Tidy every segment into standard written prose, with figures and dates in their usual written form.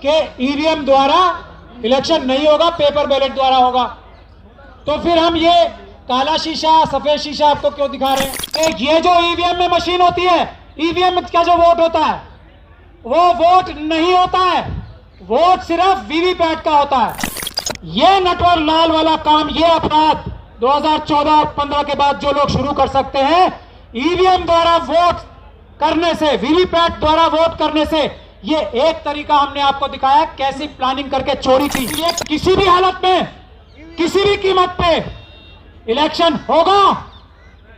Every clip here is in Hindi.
कि ईवीएम द्वारा इलेक्शन नहीं होगा, पेपर बैलेट द्वारा होगा। तो फिर हम ये काला शीशा सफेद शीशा आपको क्यों दिखा रहे हैं? ये जो ईवीएम में मशीन होती है, ईवीएम का जो वोट होता है वो वोट नहीं होता है, वोट सिर्फ वीवीपैट का होता है। ये नटवर लाल वाला काम, ये अपराध 2014 और 15 के बाद जो लोग शुरू कर सकते हैं, ईवीएम द्वारा वोट करने से, वीवीपैट द्वारा वोट करने से, ये एक तरीका हमने आपको दिखाया कैसी प्लानिंग करके चोरी की। ये किसी भी हालत में, किसी भी कीमत पे इलेक्शन होगा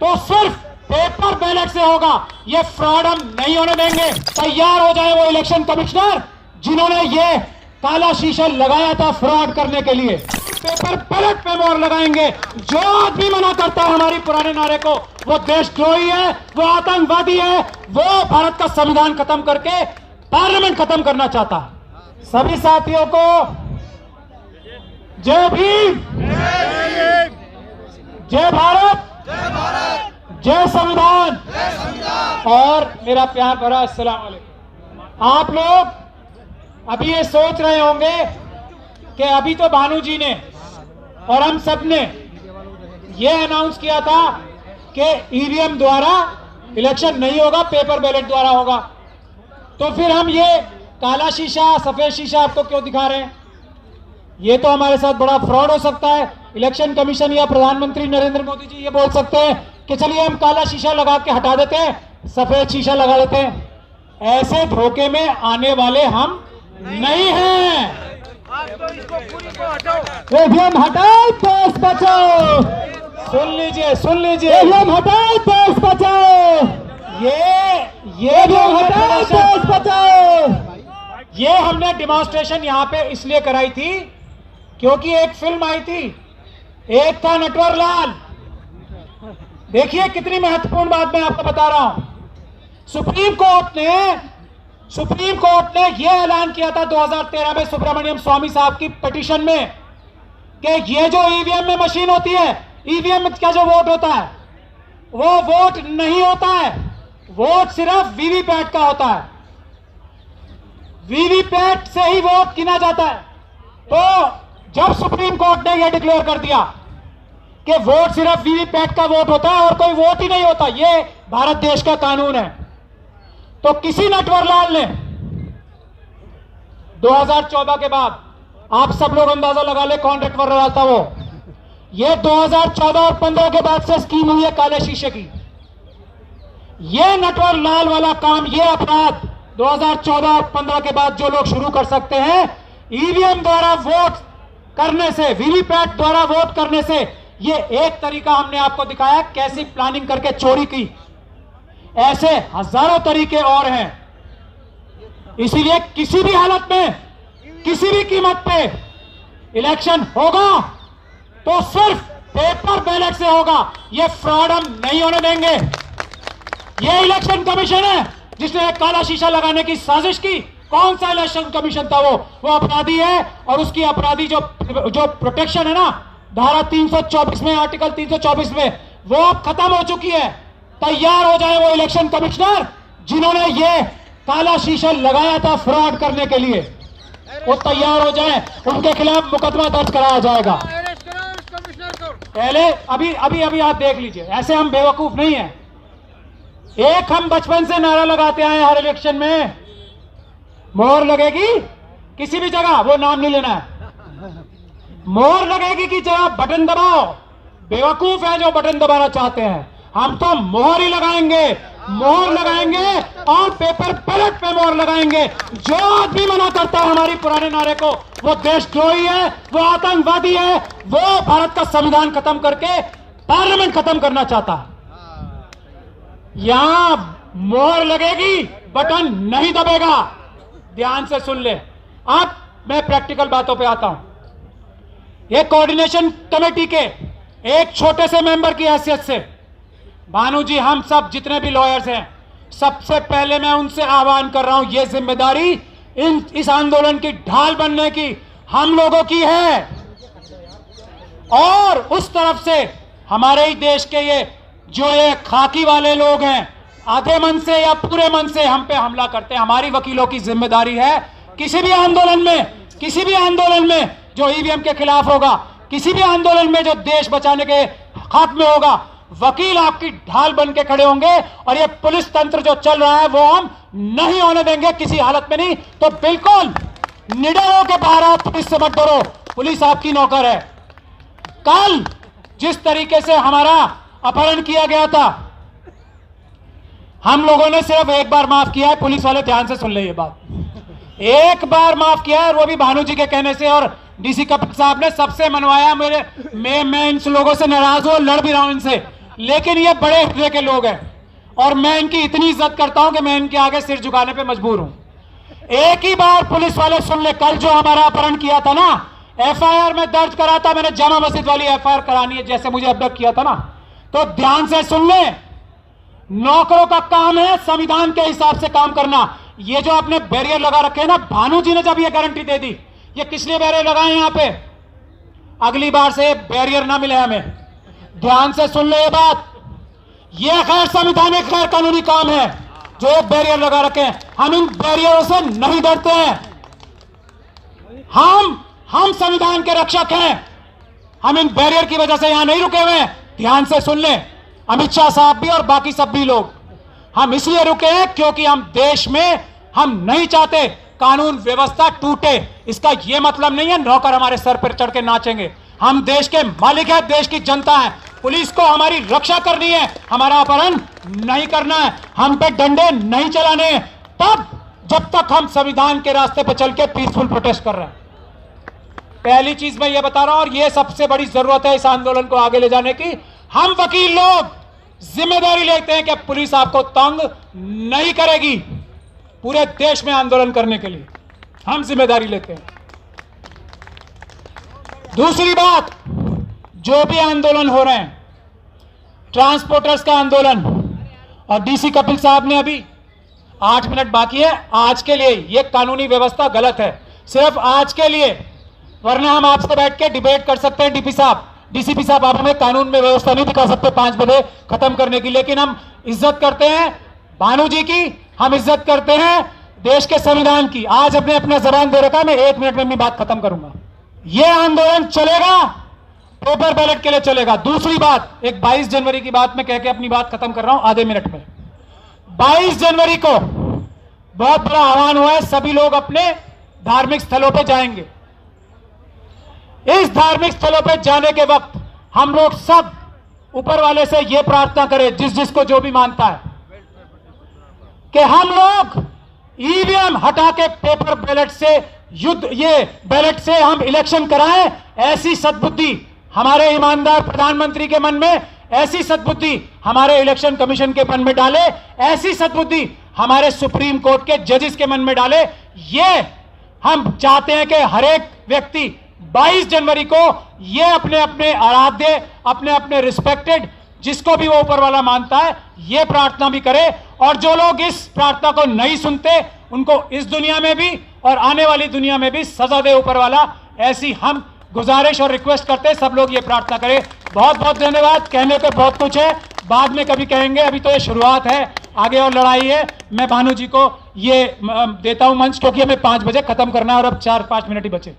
तो सिर्फ पेपर बैलेट से होगा। ये फ्रॉड हम नहीं होने देंगे। तैयार हो जाए वो इलेक्शन कमिश्नर जिन्होंने ये काला शीशा लगाया था फ्रॉड करने के लिए। पेपर बैलेट पे मोहर लगाएंगे। जो आदमी मना करता है हमारी पुराने नारे को, वो देशद्रोही है, वो आतंकवादी है, वो भारत का संविधान खत्म करके पार्लियामेंट खत्म करना चाहता है। सभी साथियों को जय भीम, जय भारत, जय संविधान और मेरा प्यार भरा अस्सलाम वालेकुम। आप लोग अभी ये सोच रहे होंगे कि अभी तो भानु जी ने और हम सब ने ये अनाउंस किया था कि ईवीएम द्वारा इलेक्शन नहीं होगा, पेपर बैलेट द्वारा होगा। तो फिर हम ये काला शीशा सफेद शीशा आपको क्यों दिखा रहे हैं? ये तो हमारे साथ बड़ा फ्रॉड हो सकता है। इलेक्शन कमीशन या प्रधानमंत्री नरेंद्र मोदी जी ये बोल सकते हैं कि चलिए हम काला शीशा लगा के हटा देते हैं, सफेद शीशा लगा देते हैं। ऐसे धोखे में आने वाले हम नहीं हैं। ईवीएम हटाओ, देश बचाओ। सुन लीजिए, सुन लीजिए, ईवीएम हटाओ, देश बचाओ। ये हटाओ, देश बचाओ। ये हमने डिमॉन्स्ट्रेशन यहाँ पे इसलिए कराई थी क्योंकि एक फिल्म आई थी, एक था नटवर लाल। देखिए कितनी महत्वपूर्ण बात मैं आपको बता रहा हूं। सुप्रीम कोर्ट ने यह ऐलान किया था 2013 में सुब्रमण्यम स्वामी साहब की पिटीशन में कि ये जो ईवीएम में मशीन होती है, ईवीएम का जो वोट होता है वो वोट नहीं होता है, वोट सिर्फ वीवीपैट का होता है। वीवीपैट से ही वोट गिना जाता है। तो जब सुप्रीम कोर्ट ने यह डिक्लेयर कर दिया कि वोट सिर्फ वीवीपैट का वोट होता है और कोई वोट ही नहीं होता, यह भारत देश का कानून है, तो किसी नटवर लाल ने 2014 के बाद, आप सब लोग अंदाजा लगा ले कौन नटवर लाल था वो, ये 2014 और 15 के बाद से स्कीम हुई है काले शीशे की। ये नटवर लाल वाला काम, ये अपराध 2014 और 15 के बाद जो लोग शुरू कर सकते हैं, ईवीएम द्वारा वोट करने से, वीवीपैट द्वारा वोट करने से, ये एक तरीका हमने आपको दिखाया कैसी प्लानिंग करके चोरी की। ऐसे हजारों तरीके और हैं। इसीलिए किसी भी हालत में, किसी भी कीमत पे इलेक्शन होगा तो सिर्फ पेपर बैलेट से होगा। ये फ्रॉड हम नहीं होने देंगे। ये इलेक्शन कमीशन है जिसने एक काला शीशा लगाने की साजिश की। कौन सा इलेक्शन कमीशन था वो अपराधी है, और उसकी अपराधी जो प्रोटेक्शन है ना, धारा 324 में, आर्टिकल 324 में, वो अब खत्म हो चुकी है। तैयार हो जाए वो इलेक्शन कमिश्नर जिन्होंने ये काला शीशा लगाया था फ्रॉड करने के लिए, वो तैयार हो जाए, उनके खिलाफ मुकदमा दर्ज कराया जाएगा। पहले अभी आप देख लीजिए, ऐसे हम बेवकूफ नहीं हैं। एक हम बचपन से नारा लगाते आए हर इलेक्शन में, मोहर लगेगी किसी भी जगह, वो नाम नहीं लेना है, मोहर लगेगी कि जरा बटन दबाओ। बेवकूफ है जो बटन दबाना चाहते हैं। हम तो मोहर ही लगाएंगे, मोहर लगाएंगे और पेपर बैलेट पे मोहर लगाएंगे। जो आदमी मना करता है हमारी पुराने नारे को, वो देशद्रोही है, वो आतंकवादी है, वो भारत का संविधान खत्म करके पार्लियामेंट खत्म करना चाहता है। यहां मोहर लगेगी, बटन नहीं दबेगा। ध्यान से सुन ले। अब मैं प्रैक्टिकल बातों पे आता हूं। ये कोऑर्डिनेशन कमेटी के एक छोटे से मेंबर की हैसियत से, भानु जी, हम सब जितने भी लॉयर्स हैं, सबसे पहले मैं उनसे आह्वान कर रहा हूं, ये जिम्मेदारी इस आंदोलन की ढाल बनने की हम लोगों की है। और उस तरफ से हमारे ही देश के ये खाकी वाले लोग हैं, आधे मन से या पूरे मन से हम पे हमला करते हैं। हमारी वकीलों की जिम्मेदारी है किसी भी आंदोलन में जो ईवीएम के खिलाफ होगा, किसी भी आंदोलन में जो देश बचाने के हक में होगा, वकील आपकी ढाल बन के खड़े होंगे। और ये पुलिस तंत्र जो चल रहा है वो हम नहीं होने देंगे किसी हालत में। नहीं तो बिल्कुल निडर होकर बाहर आओ, पुलिस से मत डरो, पुलिस आपकी नौकर है। कल जिस तरीके से हमारा अपहरण किया गया था, हम लोगों ने सिर्फ एक बार माफ किया है। पुलिस वाले ध्यान से सुन ले ये बात, एक बार माफ किया है, वो भी भानु जी के कहने से, और डीसी कपिल साहब ने सबसे मनवाया। मैं इन लोगों से नाराज हूं, लड़ भी रहा हूं इनसे, लेकिन ये बड़े हृदय के लोग हैं और मैं इनकी इतनी इज्जत करता हूं कि मैं इनके आगे सिर झुकाने पे मजबूर हूं। एक ही बार पुलिस वाले सुन ले, कल जो हमारा अपहरण किया था ना, एफआईआर में दर्ज करा था मैंने, जामा मस्जिद वाली एफआईआर करानी है जैसे मुझे अबडक्ट किया था ना, तो ध्यान से सुन ले। नौकरों का काम है संविधान के हिसाब से काम करना। ये जो आपने बैरियर लगा रखे हैं ना, भानु जी ने जब ये गारंटी दे दी, ये किस लिए बैरियर लगाए यहां पे, अगली बार से बैरियर ना मिले हमें। ध्यान से सुन ले ये बात, ये गैर संवैधानिक गैर कानूनी काम है जो एक बैरियर लगा रखे हैं। हम इन बैरियरों से नहीं डरते हैं। हम संविधान के रक्षक हैं। हम इन बैरियर की वजह से यहां नहीं रुके हुए हैं। ध्यान से सुन ले, अमित शाह साहब भी और बाकी सब भी लोग, हम इसलिए रुके हैं क्योंकि हम देश में हम नहीं चाहते कानून व्यवस्था टूटे। इसका यह मतलब नहीं है नौकर हमारे सर पर चढ़ के नाचेंगे। हम देश के मालिक हैं, देश की जनता है। पुलिस को हमारी रक्षा करनी है, हमारा अपहरण नहीं करना है, हम पे डंडे नहीं चलाने हैं, तब जब तक हम संविधान के रास्ते पर चल के पीसफुल प्रोटेस्ट कर रहे हैं। पहली चीज मैं ये बता रहा हूं, और ये सबसे बड़ी जरूरत है इस आंदोलन को आगे ले जाने की। हम वकील लोग जिम्मेदारी लेते हैं कि पुलिस आपको तंग नहीं करेगी। पूरे देश में आंदोलन करने के लिए हम जिम्मेदारी लेते हैं। दूसरी बात, जो भी आंदोलन हो रहे हैं, ट्रांसपोर्टर्स का आंदोलन, और डीसी कपिल साहब ने अभी 8 मिनट बाकी है आज के लिए, यह कानूनी व्यवस्था गलत है, सिर्फ आज के लिए, वरना हम आपसे बैठ के डिबेट कर सकते हैं। डीसीपी साहब आप हमें कानून में व्यवस्था नहीं दिखा सकते 5 बजे खत्म करने की, लेकिन हम इज्जत करते हैं भानु जी की, हम इज्जत करते हैं देश के संविधान की। आज अपने अपना जबान दे रखा है, मैं 1 मिनट में अपनी बात खत्म करूंगा। यह आंदोलन चलेगा, पेपर बैलेट के लिए चलेगा। दूसरी बात, एक 22 जनवरी की बात मैं कह के अपनी बात खत्म कर रहा हूं आधे मिनट में। 22 जनवरी को बहुत बड़ा आह्वान हुआ है, सभी लोग अपने धार्मिक स्थलों पर जाएंगे। इस धार्मिक स्थलों पर जाने के वक्त हम लोग सब ऊपर वाले से यह प्रार्थना करें, जिसको जो भी मानता है, कि हम लोग ईवीएम हटा के पेपर बैलेट से बैलेट से हम इलेक्शन कराएं। ऐसी सद्बुद्धि हमारे ईमानदार प्रधानमंत्री के मन में, ऐसी सद्बुद्धि हमारे इलेक्शन कमीशन के मन में डाले, ऐसी सद्बुद्धि हमारे सुप्रीम कोर्ट के जजेस के मन में डाले। ये हम चाहते हैं कि हर एक व्यक्ति 22 जनवरी को ये अपने अपने आराध्य, अपने अपने रिस्पेक्टेड, जिसको भी वो ऊपर वाला मानता है, ये प्रार्थना भी करे। और जो लोग इस प्रार्थना को नहीं सुनते, उनको इस दुनिया में भी और आने वाली दुनिया में भी सजा दे ऊपर वाला, ऐसी हम गुजारिश और रिक्वेस्ट करते हैं सब लोग ये प्रार्थना करें। बहुत बहुत धन्यवाद। कहने पे बहुत कुछ है, बाद में कभी कहेंगे, अभी तो ये शुरुआत है, आगे और लड़ाई है। मैं भानु जी को ये देता हूं मंच, क्योंकि हमें 5 बजे खत्म करना है और अब 4-5 मिनट ही बचे।